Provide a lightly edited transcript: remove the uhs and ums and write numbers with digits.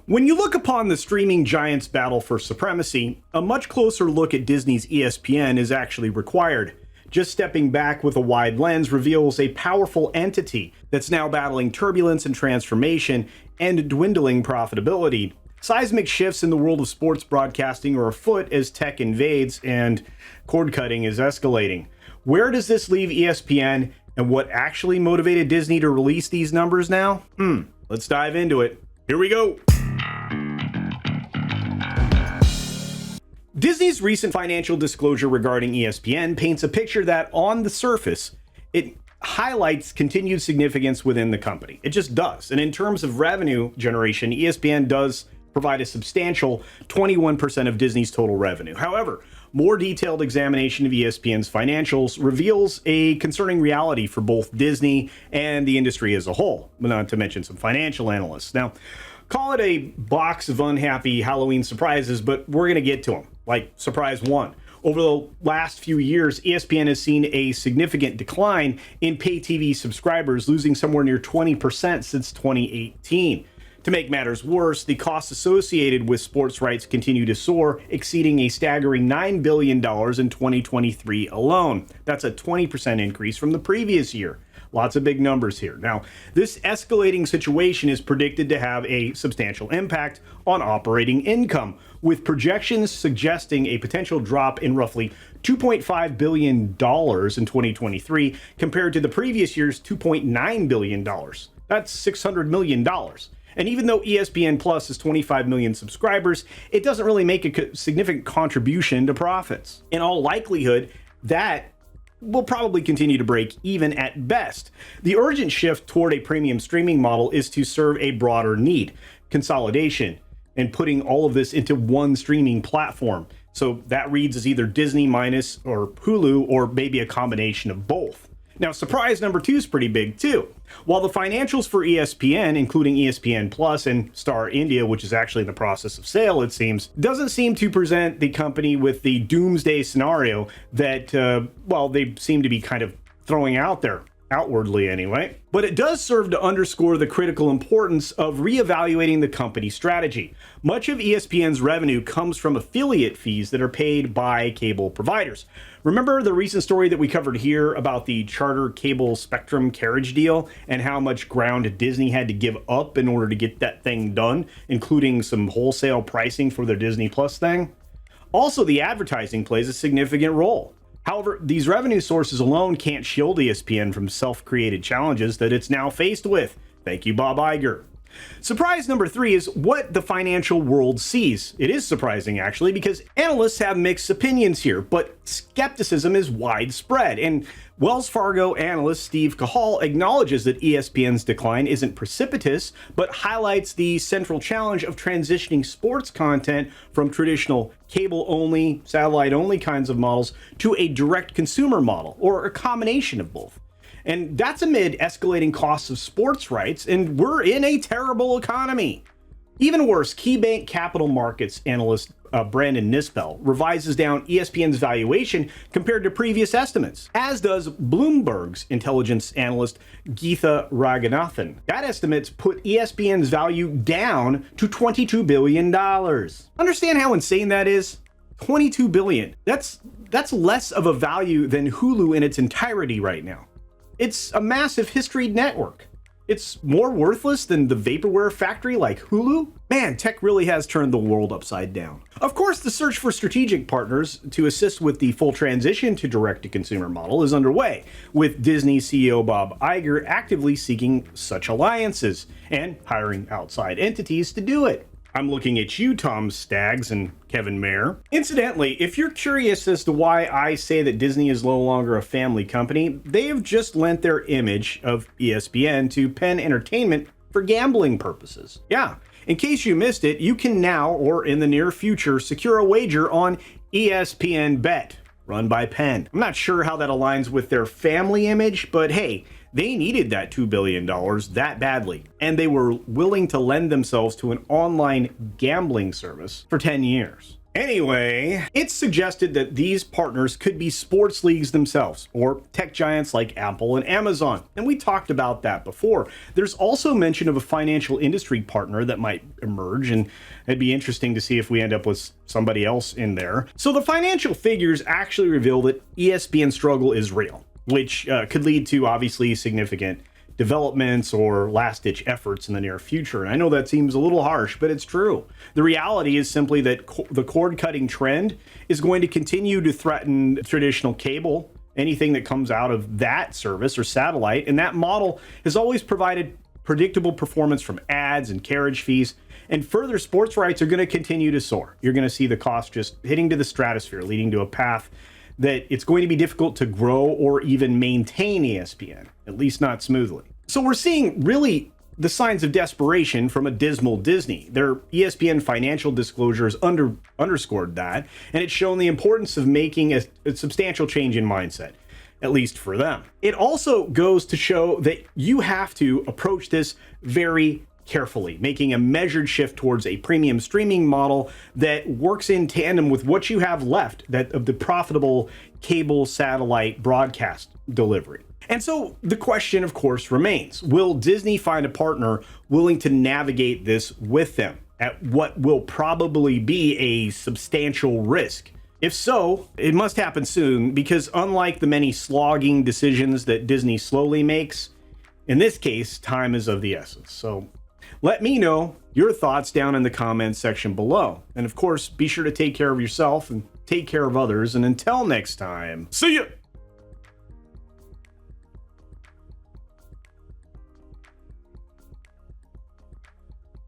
When you look upon the streaming giants' battle for supremacy, a much closer look at Disney's ESPN is actually required. Just stepping back with a wide lens reveals a powerful entity that's now battling turbulence and transformation and dwindling profitability. Seismic shifts in the world of sports broadcasting are afoot as tech invades and cord cutting is escalating. Where does this leave ESPN, and what actually motivated Disney to release these numbers now? Let's dive into it. Here we go. Disney's recent financial disclosure regarding ESPN paints a picture that, on the surface, it highlights continued significance within the company. It just does. And in terms of revenue generation, ESPN does provide a substantial 21% of Disney's total revenue. However, more detailed examination of ESPN's financials reveals a concerning reality for both Disney and the industry as a whole, not to mention some financial analysts. Now, call it a box of unhappy Halloween surprises, but we're going to get to them. Like surprise one. Over the last few years, ESPN has seen a significant decline in pay TV subscribers, losing somewhere near 20% since 2018. To make matters worse, the costs associated with sports rights continue to soar, exceeding a staggering $9 billion in 2023 alone. That's a 20% increase from the previous year. Lots of big numbers here. Now, this escalating situation is predicted to have a substantial impact on operating income, with projections suggesting a potential drop in roughly $2.5 billion in 2023 compared to the previous year's $2.9 billion. That's $600 million. And even though ESPN Plus has 25 million subscribers, it doesn't really make a significant contribution to profits. In all likelihood, that will probably continue to break even at best. The urgent shift toward a premium streaming model is to serve a broader need, consolidation, and putting all of this into one streaming platform. So that reads as either Disney minus or Hulu, or maybe a combination of both. Now, surprise number two is pretty big too. While the financials for ESPN, including ESPN Plus and Star India, which is actually in the process of sale, it seems, doesn't seem to present the company with the doomsday scenario that, they seem to be kind of throwing out there, outwardly anyway. But it does serve to underscore the critical importance of reevaluating the company's strategy. Much of ESPN's revenue comes from affiliate fees that are paid by cable providers. Remember the recent story that we covered here about the Charter Cable Spectrum carriage deal and how much ground Disney had to give up in order to get that thing done, including some wholesale pricing for their Disney Plus thing? Also, the advertising plays a significant role. However, these revenue sources alone can't shield ESPN from self-created challenges that it's now faced with. Thank you, Bob Iger. Surprise number three is what the financial world sees. It is surprising, actually, because analysts have mixed opinions here, but skepticism is widespread. And Wells Fargo analyst Steve Cahall acknowledges that ESPN's decline isn't precipitous, but highlights the central challenge of transitioning sports content from traditional cable-only, satellite-only kinds of models to a direct consumer model, or a combination of both. And that's amid escalating costs of sports rights, and we're in a terrible economy. Even worse, KeyBank Capital Markets analyst Brandon Nispel revises down ESPN's valuation compared to previous estimates, as does Bloomberg's intelligence analyst Geetha Raghunathan. That estimates put ESPN's value down to $22 billion. Understand how insane that is? $22 billion. That's less of a value than Hulu in its entirety right now. It's a massive history network. It's more worthless than the vaporware factory like Hulu. Man, tech really has turned the world upside down. Of course, the search for strategic partners to assist with the full transition to direct-to-consumer model is underway, with Disney CEO Bob Iger actively seeking such alliances and hiring outside entities to do it. I'm looking at you, Tom Staggs and Kevin Mayer. Incidentally, if you're curious as to why I say that Disney is no longer a family company, they have just lent their image of ESPN to Penn Entertainment for gambling purposes. Yeah, in case you missed it, you can now, or in the near future, secure a wager on ESPN Bet, run by Penn. I'm not sure how that aligns with their family image, but hey, they needed that $2 billion that badly, and they were willing to lend themselves to an online gambling service for 10 years. Anyway, it's suggested that these partners could be sports leagues themselves, or tech giants like Apple and Amazon. And we talked about that before. There's also mention of a financial industry partner that might emerge, and it'd be interesting to see if we end up with somebody else in there. So the financial figures actually reveal that ESPN's struggle is real, which could lead to obviously significant developments or last-ditch efforts in the near future. And I know that seems a little harsh, but it's true. The reality is simply that the cord-cutting trend is going to continue to threaten traditional cable, anything that comes out of that service or satellite, and that model has always provided predictable performance from ads and carriage fees, and further sports rights are going to continue to soar. You're going to see the cost just hitting to the stratosphere, leading to a path that it's going to be difficult to grow or even maintain ESPN, at least not smoothly. So we're seeing really the signs of desperation from a dismal Disney. Their ESPN financial disclosures underscored that, and it's shown the importance of making a substantial change in mindset, at least for them. It also goes to show that you have to approach this very carefully, making a measured shift towards a premium streaming model that works in tandem with what you have left that of the profitable cable satellite broadcast delivery. And so the question, of course, remains, will Disney find a partner willing to navigate this with them at what will probably be a substantial risk? If so, it must happen soon, because unlike the many slogging decisions that Disney slowly makes, in this case, time is of the essence. So let me know your thoughts down in the comments section below. And of course, be sure to take care of yourself and take care of others. And until next time, see ya!